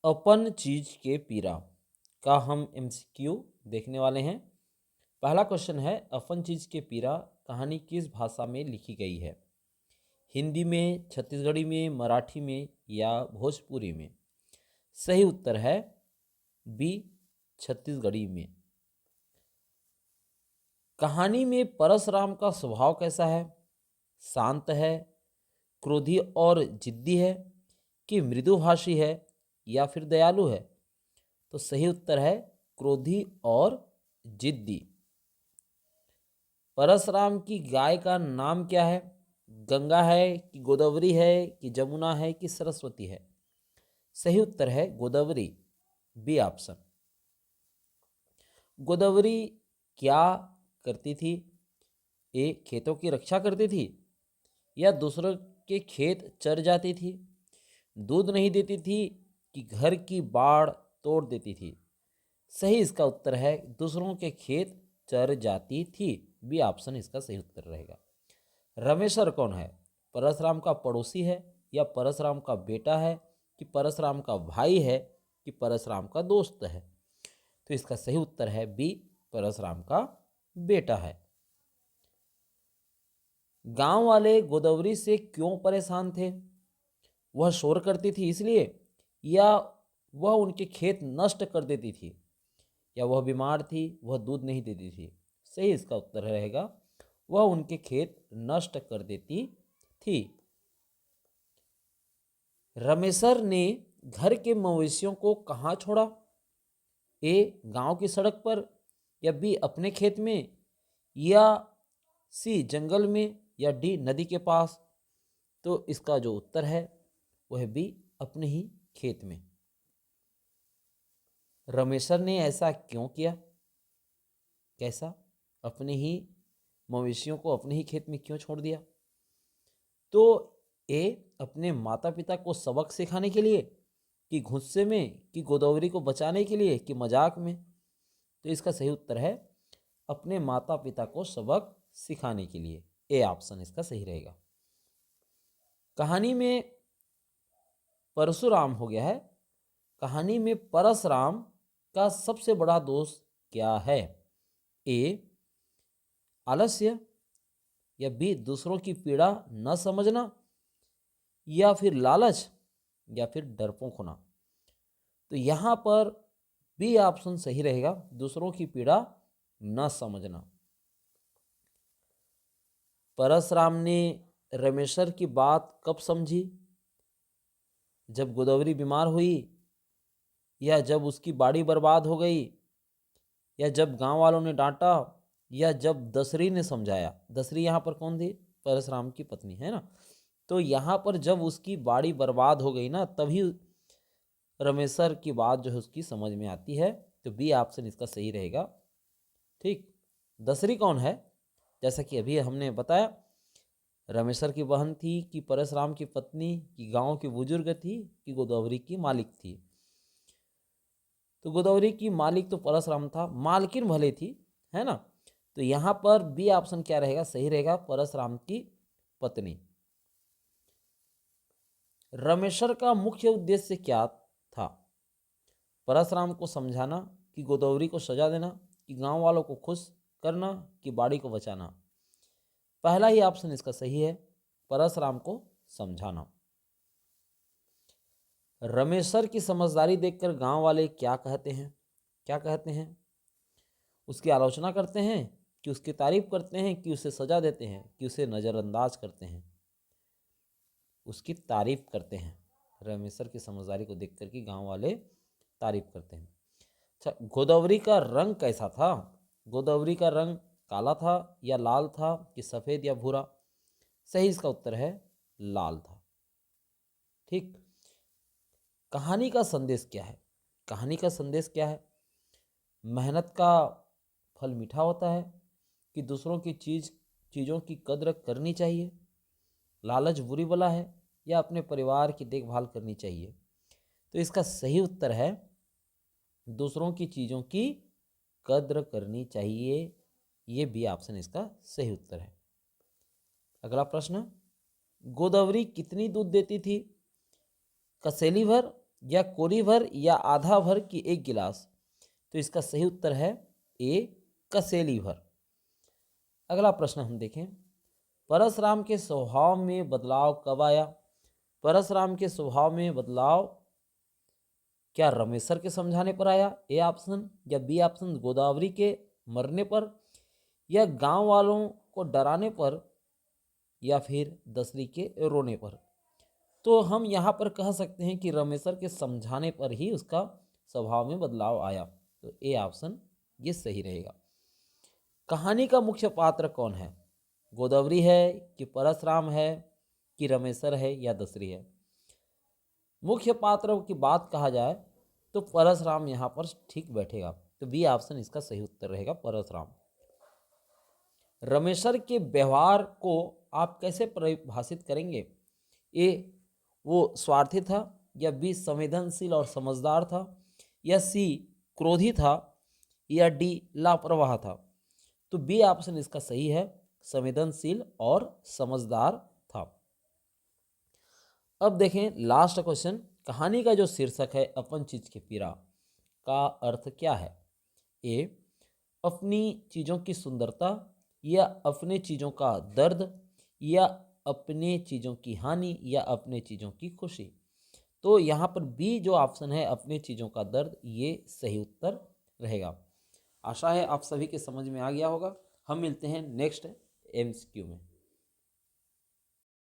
अपन चीज के पीरा का हम एमसीक्यू देखने वाले हैं। पहला क्वेश्चन है, अपन चीज के पीरा कहानी किस भाषा में लिखी गई है? हिंदी में, छत्तीसगढ़ी में, मराठी में या भोजपुरी में? सही उत्तर है बी, छत्तीसगढ़ी में। कहानी में परशुराम का स्वभाव कैसा है? शांत है, क्रोधी और जिद्दी है, कि मृदुभाषी है या फिर दयालु है? तो सही उत्तर है क्रोधी और जिद्दी। परशुराम की गाय का नाम क्या है? गंगा है कि गोदावरी है कि जमुना है कि सरस्वती है? सही उत्तर है गोदावरी, बी ऑप्शन। गोदावरी क्या करती थी? ए, खेतों की रक्षा करती थी या दूसरों के खेत चर जाती थी? दूध नहीं देती थी कि घर की बाड़ तोड़ देती थी? सही इसका उत्तर है दूसरों के खेत चर जाती थी, बी ऑप्शन इसका सही उत्तर रहेगा। रमेशर कौन है? परशुराम का पड़ोसी है या परशुराम का बेटा है कि परशुराम का भाई है कि परशुराम का दोस्त है? तो इसका सही उत्तर है बी, परशुराम का बेटा है। गांव वाले गोदावरी से क्यों परेशान थे? वह शोर करती थी इसलिए, या वह उनके खेत नष्ट कर देती थी, या वह बीमार थी, वह दूध नहीं देती थी? सही इसका उत्तर रहेगा वह उनके खेत नष्ट कर देती थी। रमेशर ने घर के मवेशियों को कहाँ छोड़ा? ए, गांव की सड़क पर, या बी, अपने खेत में, या सी, जंगल में, या डी, नदी के पास? तो इसका जो उत्तर है वह बी, अपने ही खेत में। रमेशर ने ऐसा क्यों किया? कैसा? अपने ही मवेशियों को अपने ही खेत में क्यों छोड़ दिया? तो ए, अपने माता पिता को सबक सिखाने के लिए, कि गुस्से में, कि गोदावरी को बचाने के लिए, कि मजाक में? तो इसका सही उत्तर है अपने माता पिता को सबक सिखाने के लिए, ए ऑप्शन इसका सही रहेगा। कहानी में परशुराम हो गया है, कहानी में परशुराम का सबसे बड़ा दोष क्या है? ए, आलस्य, या बी, दूसरों की पीड़ा न समझना, या फिर लालच, या फिर डरपोक होना? तो यहां पर बी ऑप्शन सही रहेगा, दूसरों की पीड़ा न समझना। परशुराम ने रमेशर की बात कब समझी? जब गोदावरी बीमार हुई, या जब उसकी बाड़ी बर्बाद हो गई, या जब गांव वालों ने डांटा, या जब दशरी ने समझाया? दशरी यहाँ पर कौन थी? परशुराम की पत्नी है ना। तो यहाँ पर जब उसकी बाड़ी बर्बाद हो गई ना, तभी रमेशर की बात जो है उसकी समझ में आती है। तो बी ऑप्शन इसका सही रहेगा। ठीक, दशरी कौन है? जैसा कि अभी हमने बताया, रमेशर की बहन थी कि परशुराम की पत्नी, कि गांव की बुजुर्ग थी, कि गोदावरी की मालिक थी? तो गोदावरी की मालिक तो परशुराम था, मालकिन भले थी, है ना। तो यहां पर बी ऑप्शन क्या रहेगा? सही रहेगा, परशुराम की पत्नी। रमेशर का मुख्य उद्देश्य क्या था? परशुराम को समझाना, कि गोदावरी को सजा देना, कि गांव वालों को खुश करना, कि बाड़ी को बचाना? पहला ही ऑप्शन इसका सही है, परशुराम को समझाना। रमेशर की समझदारी देखकर गांव वाले क्या कहते हैं? क्या कहते हैं? उसकी आलोचना करते हैं, कि उसकी तारीफ करते हैं, कि उसे सजा देते हैं, कि उसे नज़रअंदाज करते हैं? उसकी तारीफ करते हैं। रमेशर की समझदारी को देख कर के गाँव वाले तारीफ करते हैं। अच्छा, गोदावरी का रंग कैसा था? गोदावरी का रंग काला था या लाल था, कि सफ़ेद या भूरा? सही इसका उत्तर है लाल था। ठीक, कहानी का संदेश क्या है? कहानी का संदेश क्या है? मेहनत का फल मीठा होता है, कि दूसरों की चीज़ों की कद्र करनी चाहिए, लालच बुरी बला है, या अपने परिवार की देखभाल करनी चाहिए? तो इसका सही उत्तर है दूसरों की चीज़ों की कद्र करनी चाहिए, ये बी ऑप्शन इसका सही उत्तर है। अगला प्रश्न, गोदावरी कितनी दूध देती थी? कसेली भर, या कोरी भर या आधा भर कि एक गिलास? तो इसका सही उत्तर है ए, कसेली भर। अगला प्रश्न हम देखें, परशुराम के स्वभाव में बदलाव कब आया? परशुराम के स्वभाव में बदलाव क्या रमेशर के समझाने पर आया, ए ऑप्शन, या बी ऑप्शन गोदावरी के मरने पर, या गांव वालों को डराने पर, या फिर दसरी के रोने पर? तो हम यहाँ पर कह सकते हैं कि रमेशर के समझाने पर ही उसका स्वभाव में बदलाव आया। तो ए ऑप्शन ये सही रहेगा। कहानी का मुख्य पात्र कौन है? गोदावरी है कि परशुराम है कि रमेशर है या दसरी है? मुख्य पात्र की बात कहा जाए तो परशुराम यहाँ पर ठीक बैठेगा। तो बी ऑप्शन इसका सही उत्तर रहेगा, परशुराम। रमेशर के व्यवहार को आप कैसे परिभाषित करेंगे? ए, वो स्वार्थी था, या बी, संवेदनशील और समझदार था, या सी, क्रोधी था, या डी, लापरवाह था? तो बी ऑप्शन इसका सही है, संवेदनशील और समझदार था। अब देखें लास्ट क्वेश्चन, कहानी का जो शीर्षक है अपन चीज के पीरा का अर्थ क्या है? ए, अपनी चीजों की सुंदरता, या अपने चीजों का दर्द, या अपने चीजों की हानि, या अपने चीजों की खुशी? तो यहाँ पर बी जो ऑप्शन है, अपने चीजों का दर्द, ये सही उत्तर रहेगा। आशा है आप सभी के समझ में आ गया होगा। हम मिलते हैं नेक्स्ट एमसीक्यू में।